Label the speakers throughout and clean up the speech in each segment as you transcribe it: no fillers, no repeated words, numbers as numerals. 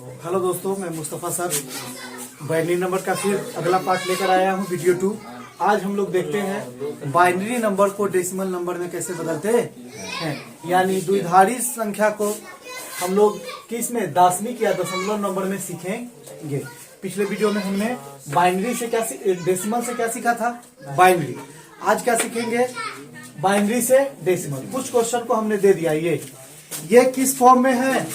Speaker 1: Hello दोस्तों, मैं Mustafa sir binary number का फिर अगला पार्ट लेकर आया हूँ, वीडियो 2। आज हम लोग देखते हैं बाइनरी नंबर को डेसिमल नंबर में कैसे बदलते हैं, यानी द्विधारी संख्या को हम लोग किस में, दशमिक या दशमलव नंबर में सीखेंगे। पिछले वीडियो में हमने बाइनरी से क्या डेसिमल से क्या सीखा था, बाइनरी। आज क्या सीखेंगे, बाइनरी से डेसिमल। कुछ क्वेश्चन को हमने दे दिया, ये किस फॉर्म में है,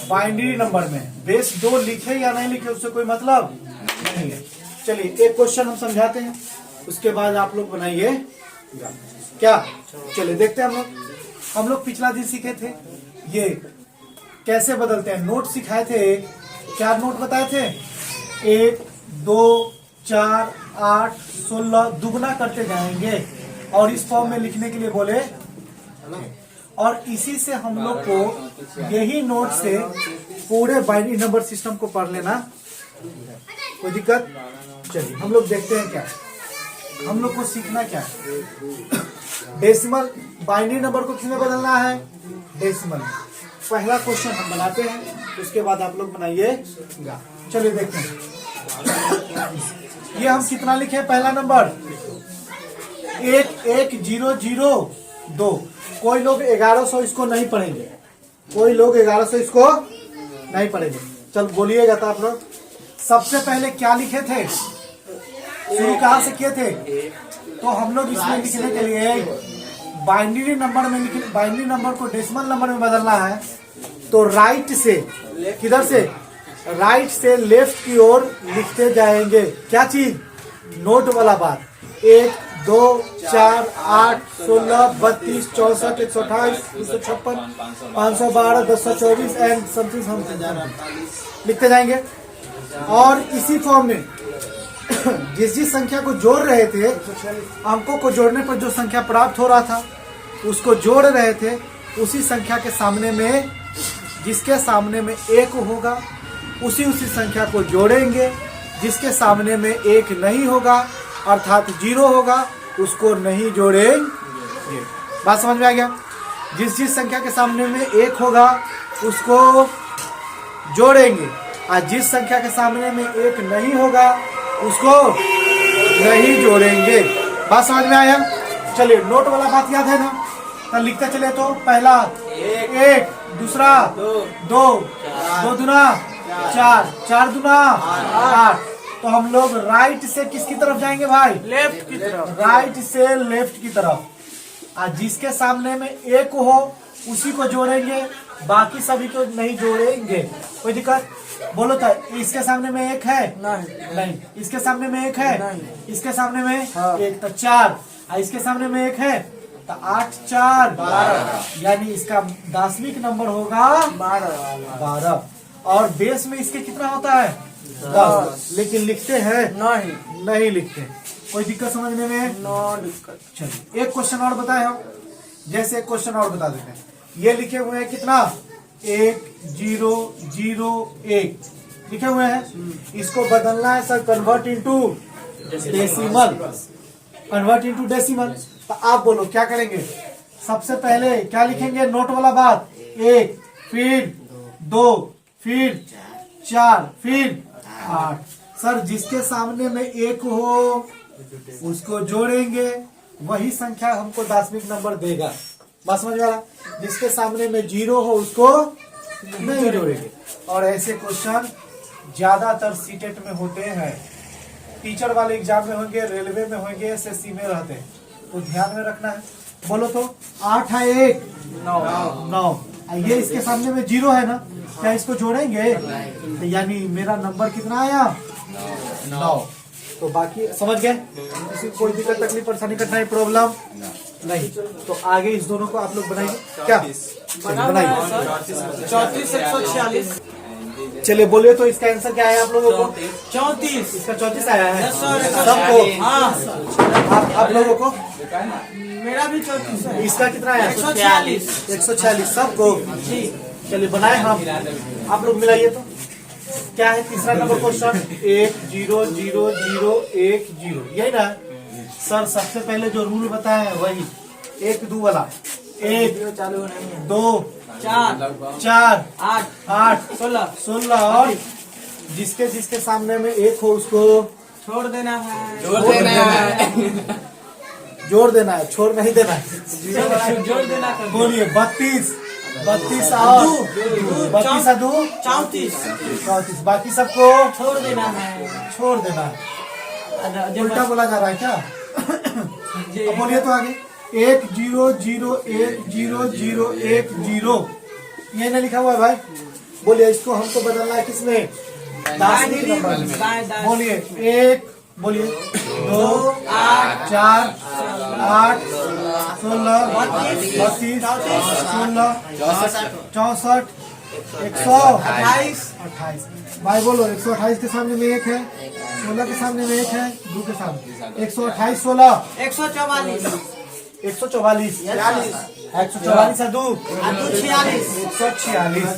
Speaker 1: बाइनरी नंबर में। बेस 2 लिखे या नहीं लिखे उससे कोई मतलब नहीं है। चलिए एक क्वेश्चन हम समझाते हैं, उसके बाद आप लोग बनाइए क्या। चलिए देखते हैं हम लोग पिछला दिन सीखे थे ये कैसे बदलते हैं। नोट सिखाए थे, क्या नोट बताए थे, 1 2 4 8 16 दुगना करते जाएंगे और इस फॉर्म में लिखने के लिए बोले। और इसी से हम लोग को यही नोट से पूरे बाइनरी नंबर सिस्टम को पढ़ लेना, कोई दिक्कत। चलिए हम लोग देखते हैं क्या हम लोग को सीखना क्या है। डेसिमल बाइनरी नंबर को किसमें बदलना है, डेसिमल में। पहला क्वेश्चन हम बनाते हैं, उसके बाद आप लोग बनाइएगा। चलिए देखते हैं ये हम कितना लिखे, पहला नंबर 1 1 0 0 2। कोई लोग 1100 इसको नहीं पढ़ेंगे, कोई लोग 1100 इसको नहीं पढ़ेंगे। चल बोलिएगा तो आप लोग। सबसे पहले क्या लिखे थे, शुरू कहाँ से किए थे, तो हम लोग इसमें लिखने के लिए बाइनरी नंबर में बाइनरी नंबर को डेसिमल नंबर में बदलना है, तो राइट से, किधर से, राइट से लेफ्ट की ओर लिखते जाएंगे। क्या चीज, नोट वाला बात। 1 2 4 8 16 32 64 128 256 512 1024 एंड समथिंग समथिंग लिखते जाएंगे। और इसी फॉर्म में जिस संख्या को जोड़ रहे थे, अंकों को जोड़ने पर जो संख्या प्राप्त हो रहा था उसको जोड़ रहे थे, उसी संख्या के सामने में, जिसके सामने में 1 होगा उसी संख्या को जोड़ेंगे। जिसके सामने में 1 नहीं होगा अर्थात 0 होगा, उसको नहीं जोड़ेंगे। बात समझ में आ गया। जिस संख्या के सामने में 1 होगा उसको जोड़ेंगे, और जिस संख्या के सामने में 1 नहीं होगा उसको नहीं जोड़ेंगे। बात समझ में आया। चलिए नोट वाला बात याद है ना, तो लिखते चले। तो पहला 1, दूसरा 2 दूना 4 4 दूना 8। तो हम लोग राइट से किसकी तरफ जाएंगे भाई, लेफ्ट की तरफ, राइट से लेफ्ट की तरफ। और जिसके सामने में 1 हो उसी को जोड़ेंगे, बाकी सभी को नहीं जोड़ेंगे। कोई दिक्कत, बोलो तो। इसके सामने में 1 है, नहीं। इसके सामने में 1 है, नहीं। इसके सामने में 1 तो 4, और इसके सामने में 1 है तो 8 4 12, यानी इसका दशमिक नंबर होगा 12। और बेस में इसके कितना होता है, 10। लेकिन लिखते हैं नहीं लिखते। कोई दिक्कत समझने में, नो दिक्कत। चलिए एक क्वेश्चन और बताए हम, जैसे एक क्वेश्चन और बता देते हैं। ये लिखे हुए हैं कितना, 1 0 0 1 लिखे हुए हैं। इसको बदलना है sir, convert into decimal, convert into decimal. तो आप बोलो क्या करेंगे। सबसे पहले क्या लिखेंगे, नोट वाला बात, 1 फिर 2 फिर 4 फिर 8। सर जिसके सामने में 1 हो उसको जोड़ेंगे, वही संख्या हमको दशमिक नंबर देगा। बात समझ में आ रहा। जिसके सामने में 0 हो उसको नहीं जोड़ेंगे। और ऐसे क्वेश्चन ज्यादातर सीटेट में होते हैं, टीचर वाले एग्जाम में होंगे, रेलवे में होंगे, एसएससी में रहते हैं, तो ध्यान में रखना है। बोलो तो 8 है 1 9। ये इसके सामने में 0 है ना, क्या इसको जोड़ेंगे, तो यानी मेरा नंबर कितना आया, 9। तो बाकी समझ गए, किसी को कोई दिक्कत तकलीफ परेशानी कठिनाई प्रॉब्लम नहीं। तो आगे इस दोनों को आप लोग बनाइए क्या, बनाइए 34 146। चलिए बोलिए तो इसका आंसर क्या है आप लोगों को, 34। इसका 34 आया है सबको, आप लोगों को।
Speaker 2: मेरा भी 34 है।
Speaker 1: इसका कितना आया, 146 सबको। चलिए बनाए हम, आप लोग मिलाइए तो। क्या है तीसरा नंबर क्वेश्चन, 1 0 0 0 1 0, यही ना सर। सबसे पहले जो रूल बताया है वही 1 2 वाला, 1 2
Speaker 2: 4
Speaker 1: 4
Speaker 2: 8
Speaker 1: 8
Speaker 2: 16
Speaker 1: 16 और जिसके जिसके सामने में एक हो उसको
Speaker 2: छोड़ देना है।
Speaker 1: जोड़ देना है, छोड़ नहीं देना है।
Speaker 2: जोड़ देना कर दो।
Speaker 1: बोलिए 32 32 और 32 और 2
Speaker 2: 34
Speaker 1: 34 बाकी सबको
Speaker 2: छोड़ देना है।
Speaker 1: छोड़ देना है। उल्टा बोला जा रहा है क्या? अब बोलिए तो आगे 1 0 0 1 0 0 1 0 ये ना लिखा हुआ है भाई। बोलिए इसको हमको बदलना है किसमें? दासनिक नंबर में। बोलिए 1 बोलिए 2 8 4 8 16 32 16 64 128 भाई बोलो 128 के सामने में 1 है, 16 के सामने में 1 है, 2 के सामने 128 16
Speaker 2: 144
Speaker 1: 144 144 2
Speaker 2: 46
Speaker 1: 146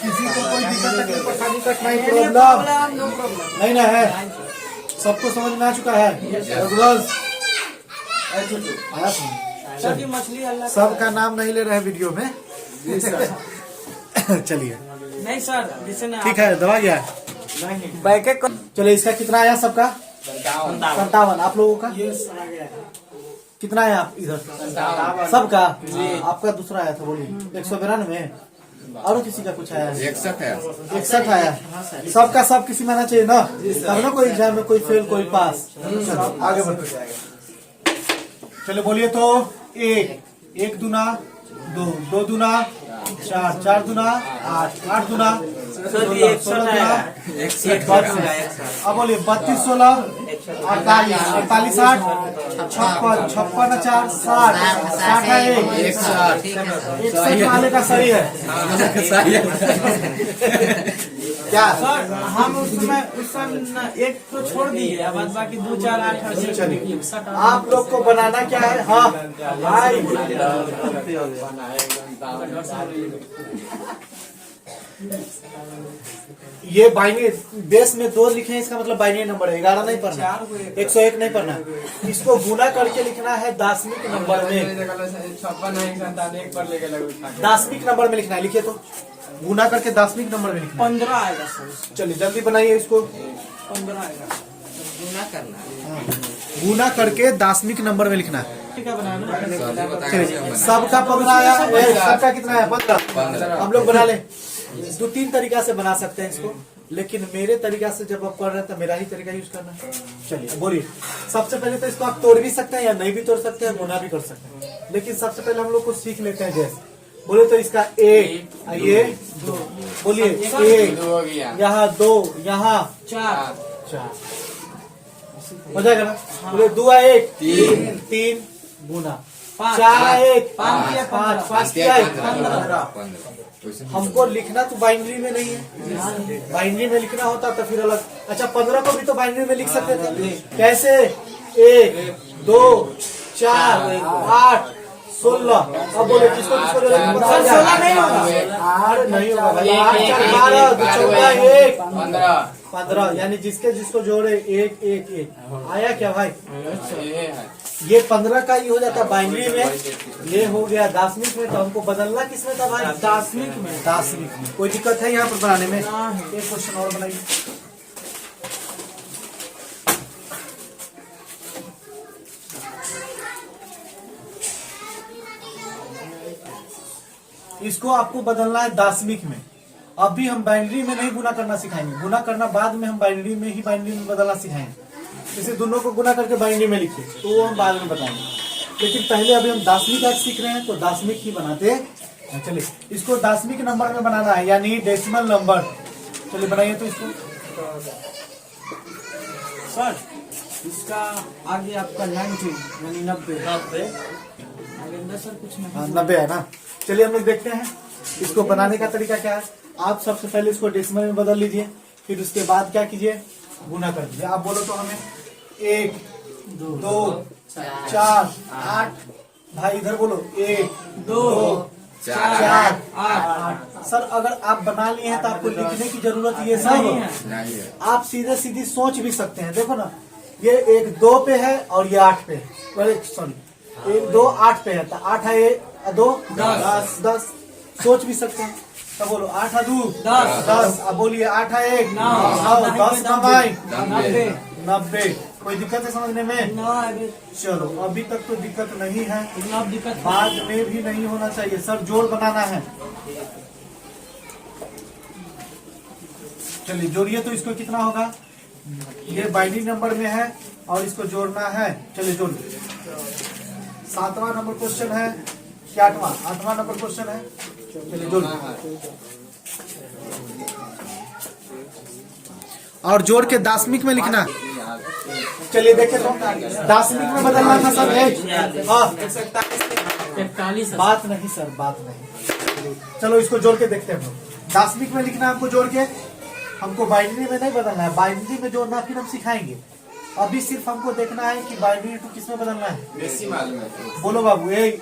Speaker 1: किसी को कोई दिक्कत तकलीफ परेशानी कठिनाई प्रॉब्लम नहीं ना है? सबको समझ में आ चुका है? आया समझ?
Speaker 2: मछली अल्लाह
Speaker 1: सबका नाम नहीं ले रहे वीडियो में। चलिए
Speaker 2: नहीं सर, जिसे ना
Speaker 1: ठीक है, दबा गया
Speaker 2: नहीं
Speaker 1: बैके चलिए इसका कितना आया सबका? 57 आप लोगों का कितना है? आप इधर सबका आपका दूसरा आया था, बोलिए 192 और किसी का कुछ आया है? 61 आया। सबका सब किसी में आना चाहिए ना, तब ना कोई एग्जाम में कोई फेल कोई पास। चलो आगे बढ़ो। चलो बोलिए तो 1 दूना 2 2 दूना 4 4 दूना 8 8 दूना 16 दूना 62। अब बोलिए 32 16 48 48 60 56 56 4 60 60 है 160 वाले का सही है क्या?
Speaker 2: सर हम उस समय एक तो छोड़ दिए, बाद बाकी 2 4 8
Speaker 1: चलिए आप लोग को बनाना क्या है? हाँ भाई ये बाइनरी बेस में 2 लिखे हैं, इसका मतलब बाइनरी नंबर है। 11 नहीं पढ़ना, 101 नहीं पढ़ना, इसको गुना करके लिखना है दासनिक नंबर में। दासनिक नंबर में लिखना है, लिखिए तो गुना करके दासनिक नंबर में लिखना है।
Speaker 2: 15 आएगा सर।
Speaker 1: चलिए जल्दी बनाइए इसको।
Speaker 2: 15 आएगा, गुना करना है।
Speaker 1: गुना करके दासनिक नंबर में लिखना है।
Speaker 2: ठीक है, बनाना।
Speaker 1: चलिए सबका 15 आया, सबका कितना आया? 15। हम लोग बना लें। 2-3 तरीका से बना सकते हैं इसको, लेकिन मेरे तरीका से जब आप कर रहे हैं तो मेरा ही तरीका यूज करना। चलिए बोलिए। सबसे पहले तो इसको आप तोड़ भी सकते हैं या नहीं भी तोड़ सकते हैं, गुना भी कर सकते हैं, लेकिन सबसे पहले हम लोग को सीख लेते हैं। जैसे बोले तो इसका 1 ये 2 बोलिए 1 यहाँ 2 यहाँ 4 हो जाएगा ना? बोले 2 1 3 गुना 4 1 5 5 हमको लिखना तो बाइनरी में नहीं है, बाइनरी में लिखना होता तो फिर अलग। अच्छा 15 को भी तो बाइनरी में लिख सकते थे। कैसे? 1 2 4 8 16। अब बोले किसको किसको
Speaker 2: 16 नहीं होगा।
Speaker 1: 8 नहीं होगा भाई। 8 4 12 14 1 15 यानी जिसके जिसको जोड़े 1 1 1 आया क्या भाई? ये 15 का ही हो जाता बाइनरी में, ये हो गया दासनिक में। तो हमको बदलना किसमें था भाई?
Speaker 2: दासनिक में।
Speaker 1: दासनिक में कोई दिक्कत है यहाँ पर बनाने में? एक क्वेश्चन और बनाइए। इसको आपको बदलना है दासनिक में। अभी हम बाइनरी में नहीं गुना करना सिखाएंगे, गुना करना बाद में, हम बाइनरी में ही बाइनरी में बदलना सिखाएंगे। इसे दोनों को गुना करके बाइनरी में लिखते तो वो हम बाद में बताएंगे, लेकिन पहले अभी हम दासनिक आज सीख रहे हैं तो दासनिक ही बनाते हैं। चलिए इसको दासनिक नंबर में बनाना है, यानी डेसिमल नंबर। चलिए बनाइए तो इसको।
Speaker 2: सर इसका आगे आपका 90 यानी 90 आगे अंदर सर कुछ नहीं।
Speaker 1: 90 है ना? चलिए हम लोग देखते हैं इसको बनाने का तरीका क्या है। आप सबसे पहले इसको डेसिमल में बदल लीजिए, फिर उसके बाद क्या कीजिए? गुना कर दीजिए। आप बोलो तो हमें 1 2 4 8 भाई इधर बोलो 1 2 4 8। सर अगर आप बना लिए हैं तो आपको लिखने की जरूरत ये सब
Speaker 2: नहीं है।
Speaker 1: आप सीधे सीधी सोच भी सकते हैं। देखो ना, ये 1 2 पे है और ये 8 पे है। सॉरी 1 2 8 पे है तो 8 है 2 10 10 सोच भी सकते हैं। तो बोलो 8 2
Speaker 2: 10
Speaker 1: 10। अब बोलिए 8 1
Speaker 2: 9
Speaker 1: 9 10 9
Speaker 2: 90
Speaker 1: 90। कोई दिक्कत है समझने में?
Speaker 2: 9 अभी
Speaker 1: चलो अभी तक तो दिक्कत नहीं है,
Speaker 2: इतना अब दिक्कत है।
Speaker 1: बाद में भी नहीं होना चाहिए सर, जोड़ बनाना है। चलिए जोड़िए, तो इसको कितना होगा? ये बाइनरी नंबर में है और इसको जोड़ना है। चलिए जोड़िए। 7वां नंबर क्वेश्चन है कि 8वां नंबर क्वेश्चन है। चलिए जोड़िए और जोड़ के दाशमिक में लिखना। चलिए देखे तो दाशमिक में बदलना था सर। हाँ
Speaker 2: 41
Speaker 1: बात नहीं सर, बात नहीं। चलो इसको जोड़ के देखते हैं हम लोग। दाशमिक में लिखना हमको जोड़ के, हमको बाइनरी में नहीं बदलना है। बाइनरी में जोड़ना फिर हम सिखाएंगे, अभी सिर्फ हमको देखना है कि बाइनरी टू किस में बदलना है। बोलो बाबू। 1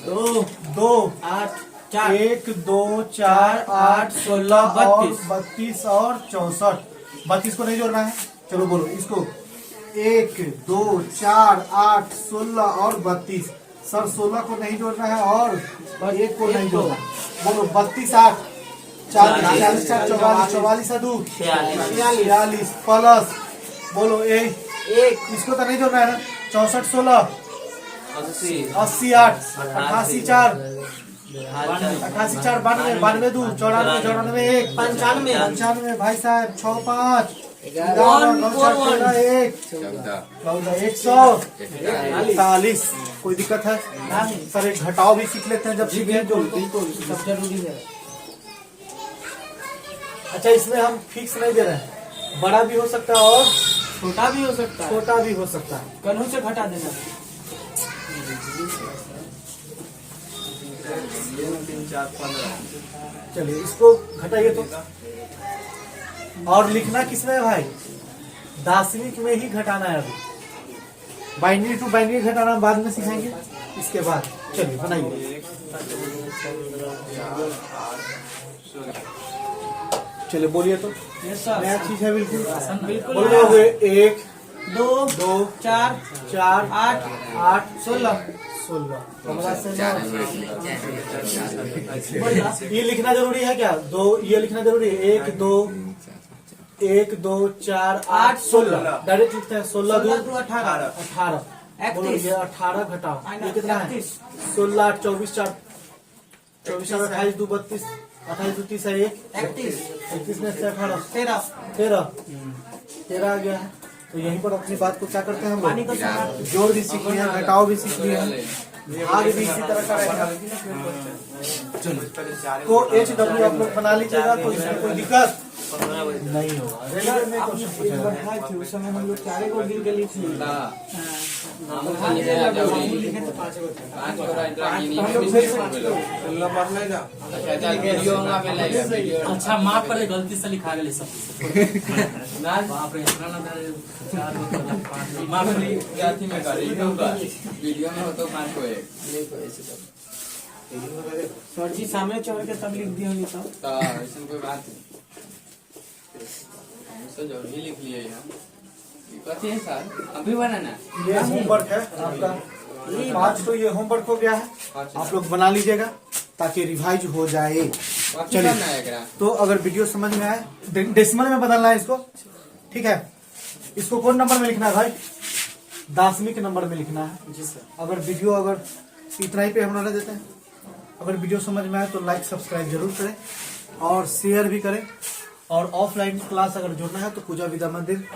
Speaker 2: 2
Speaker 1: 2
Speaker 2: 8 4
Speaker 1: 1 2 4 8 16 और 32 और 64। 32 को नहीं जोड़ना है। चलो बोलो इसको। 1 2 4 8 16 और 32। सर 16 को नहीं जोड़ना है और 1 को नहीं जोड़ना। बोलो 32 8 40 4 44 44 2 46 प्लस। बोलो 1 इसको तो नहीं जोड़ना है ना। 64 16 80 8 88 4 88 4 92 92 2 94 94 1
Speaker 2: 95
Speaker 1: 95 भाई साहब 6 5 141 कोई दिक्कत है? सर एक घटाव भी सीख लेते हैं जब सीखें तो।
Speaker 2: सब जरूरी है।
Speaker 1: अच्छा इसमें हम फिक्स नहीं दे रहे हैं, बड़ा भी हो सकता है और
Speaker 2: छोटा भी हो सकता है,
Speaker 1: छोटा भी हो सकता है।
Speaker 2: कन्हू से घटा देना।
Speaker 1: चलिए इसको घटाइए तो। और लिखना किसमें है भाई? दाशमिक में ही घटाना है। अभी बाइनरी टू बाइनरी घटाना बाद में सिखाएंगे इसके बाद। चलिए बनाइए। चलिए बोलिए तो।
Speaker 2: Yes sir.
Speaker 1: नया चीज है बिल्कुल।
Speaker 2: बिल्कुल
Speaker 1: बोलो हुए 1
Speaker 2: 2
Speaker 1: 2
Speaker 2: 4
Speaker 1: 4
Speaker 2: 8
Speaker 1: 8
Speaker 2: 16
Speaker 1: 16 15 से 9। ये लिखना जरूरी है क्या? 2 ये लिखना जरूरी है। 1 2 1 2 4 8 16 डायरेक्ट लिखते हैं। 16 2
Speaker 2: 18
Speaker 1: 18। बोलो ये 18 घटाओ ये कितना है?
Speaker 2: 31
Speaker 1: 16 8 24 4 24 4 28 2 32 28 2 30 है 1
Speaker 2: 31
Speaker 1: 31 में से 18
Speaker 2: 13
Speaker 1: 13 आ गया है। तो यहीं पर अपनी बात को क्या करते हैं हम
Speaker 2: पानी को
Speaker 1: लोग? जोड़ भी सीख लिया, घटाव भी सीख लिया, आगे भी इसी तरह का रहेगा। तो HW आप लोग बना लीजिएगा, तो इसमें कोई दिक्कत नहीं होगा। रेलवे में क्वेश्चन पूछा
Speaker 2: एक बार
Speaker 1: जाएगा।
Speaker 2: खाए थे उस समय हम लोग 4 को गिन के लिखे थे। लिखे थे 5 को थे। हम लोग फिर से
Speaker 3: अच्छा माफ कर दे, गलती से लिखा गया सब। बाप रे इतना ना करे, 4 को 5 माफ कर दे।
Speaker 4: वीडियो में हो तो 5 को 1
Speaker 2: सर जी सामने चढ़ के तब लिख दी होगी तब।
Speaker 4: तो ऐसा कोई बात नहीं, तो जो भी लिख लिए यहाँ कथी है सर, अभी बनाना
Speaker 1: ये होमवर्क है आपका। 5 तो ये होमवर्क हो गया है, आप लोग बना लीजिएगा ताकि रिवाइज हो जाए। चलिए तो अगर वीडियो समझ में आए, डेसिमल में बदलना है इसको, ठीक है? इसको कौन नंबर में लिखना है भाई? दाशमिक नंबर में लिखना है।
Speaker 2: जी सर।
Speaker 1: अगर वीडियो अगर इतना ही पे हम रह देते हैं। अगर वीडियो समझ में आए तो लाइक सब्सक्राइब जरूर करें और शेयर भी करें। और ऑफलाइन क्लास अगर जुड़ना है तो पूजा विद्या मंदिर